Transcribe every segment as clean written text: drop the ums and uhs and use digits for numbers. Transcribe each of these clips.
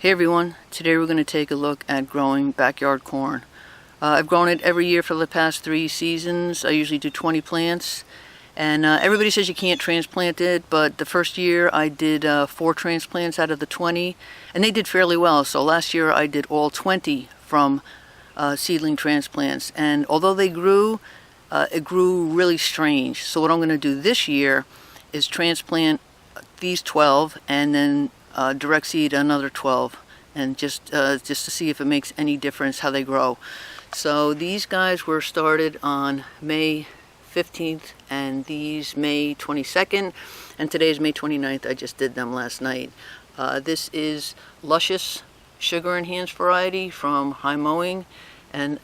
Hey everyone, today we're going to take a look at growing backyard corn. I've grown it every year for the past 3 seasons. I usually do 20 plants, and everybody says you can't transplant it, but the first year I did 4 transplants out of the 20, and they did fairly well. So last year I did all 20 from seedling transplants, and although they grew, it grew really strange. So what I'm going to do this year is transplant these 12 and then direct seed another 12, and just to see if it makes any difference how they grow. So these guys were started on May 15th and these May 22nd, and today's May 29th. I just did them last night. This is Luscious Sugar Enhanced variety from High Mowing, and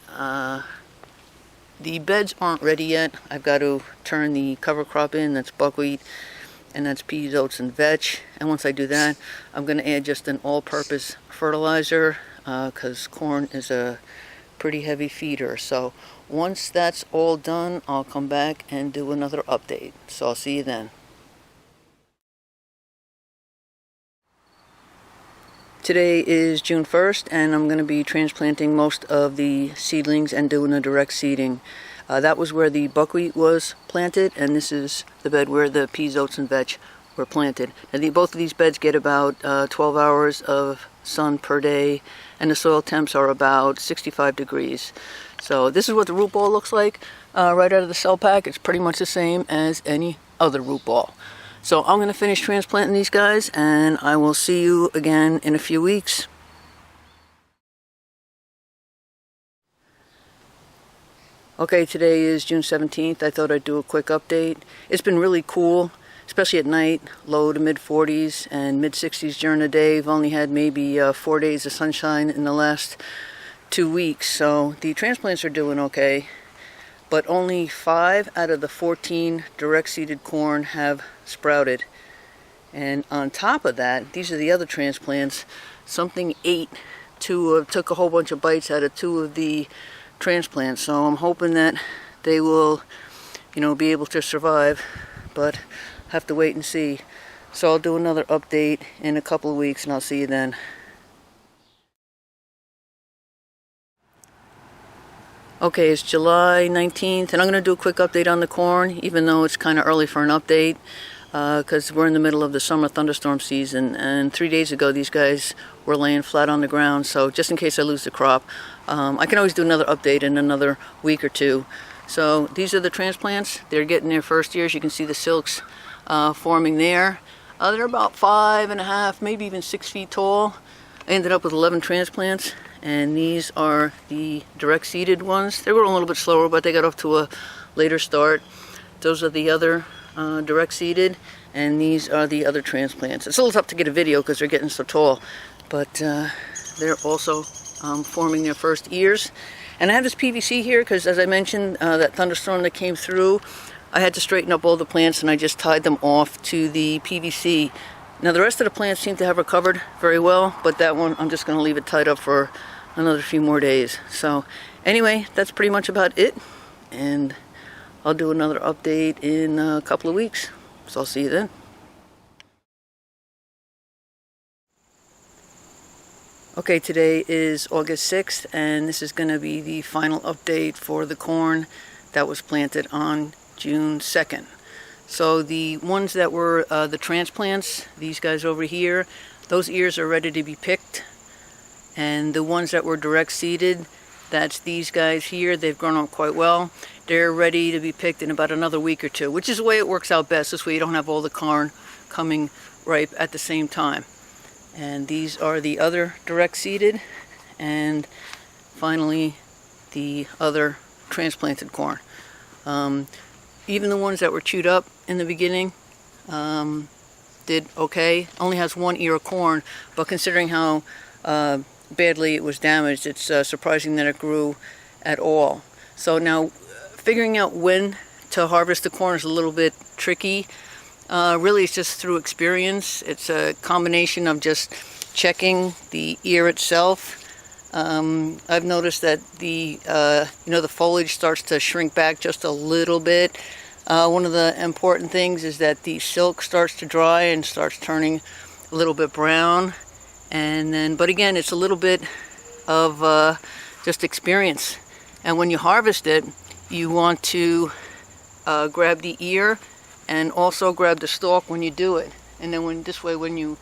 the beds aren't ready yet. I've got to turn the cover crop in. That's buckwheat, and that's peas, oats, and vetch. And once I do that, I'm going to add just an all-purpose fertilizer because corn is a pretty heavy feeder. So once that's all done, I'll come back and do another update. So I'll see you then. Today is June 1st, and I'm going to be transplanting most of the seedlings and doing a direct seeding. That was where the buckwheat was planted, and this is the bed where the peas, oats, and vetch were planted. And both of these beds get about 12 hours of sun per day, and the soil temps are about 65 degrees. So this is what the root ball looks like right out of the cell pack. It's pretty much the same as any other root ball. So I'm going to finish transplanting these guys, and I will see you again in a few weeks. Okay, today is June 17th. I thought I'd do a quick update. It's been really cool, especially at night, low to mid 40s and mid 60s during the day. We've only had maybe 4 days of sunshine in the last 2 weeks, so the transplants are doing okay. But only 5 out of the 14 direct seeded corn have sprouted. And on top of that, these are the other transplants. Something ate took a whole bunch of bites out of 2 of the transplants. So I'm hoping that they will, be able to survive, but have to wait and see. So I'll do another update in a couple of weeks, and I'll see you then. Okay, it's July 19th, and I'm going to do a quick update on the corn, even though it's kind of early for an update, because we're in the middle of the summer thunderstorm season, and 3 days ago these guys were laying flat on the ground. So just in case I lose the crop, I can always do another update in another week or 2. So these are the transplants. They're getting their first years. You can see the silks forming there. They're about 5.5, maybe even 6 feet tall. I ended up with 11 transplants. And these are the direct seeded ones. They were a little bit slower, but they got off to a later start. Those are the other direct seeded, and these are the other transplants. It's a little tough to get a video because they're getting so tall, but they're also forming their first ears. And I have this PVC here because, as I mentioned, that thunderstorm that came through, I had to straighten up all the plants, and I just tied them off to the PVC. Now the rest of the plants seem to have recovered very well, but that one I'm just going to leave it tied up for another few more days. So anyway, that's pretty much about it, and I'll do another update in a couple of weeks. So I'll see you then. Okay, today is August 6th, and this is going to be the final update for the corn that was planted on June 2nd. So the ones that were the transplants, these guys over here, those ears are ready to be picked. And the ones that were direct seeded, that's these guys here. They've grown up quite well. They're ready to be picked in about another week or 2, which is the way it works out best. This way you don't have all the corn coming ripe at the same time. And these are the other direct seeded. And finally, the other transplanted corn. Even the ones that were chewed up in the beginning did okay. Only has 1 ear of corn, but considering how badly it was damaged, it's surprising that it grew at all. So now figuring out when to harvest the corn is a little bit tricky. Really, it's just through experience. It's a combination of just checking the ear itself. I've noticed that the foliage starts to shrink back just a little bit. One of the important things is that the silk starts to dry and starts turning a little bit brown. And then, but again, it's a little bit of just experience. And when you harvest it, you want to grab the ear and also grab the stalk when you do it. And then this way, when you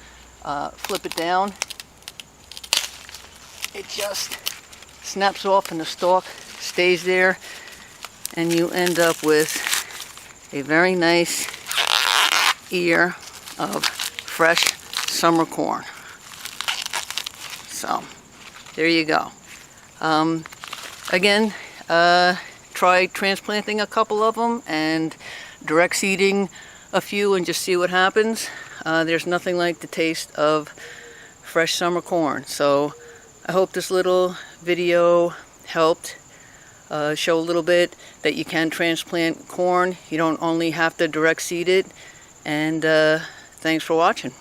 flip it down, it just snaps off and the stalk stays there, and you end up with a very nice ear of fresh summer corn. So there you go. Again, try transplanting a couple of them and direct seeding a few and just see what happens. There's nothing like the taste of fresh summer corn. So I hope this little video helped show a little bit that you can transplant corn. You don't only have to direct seed it. And thanks for watching.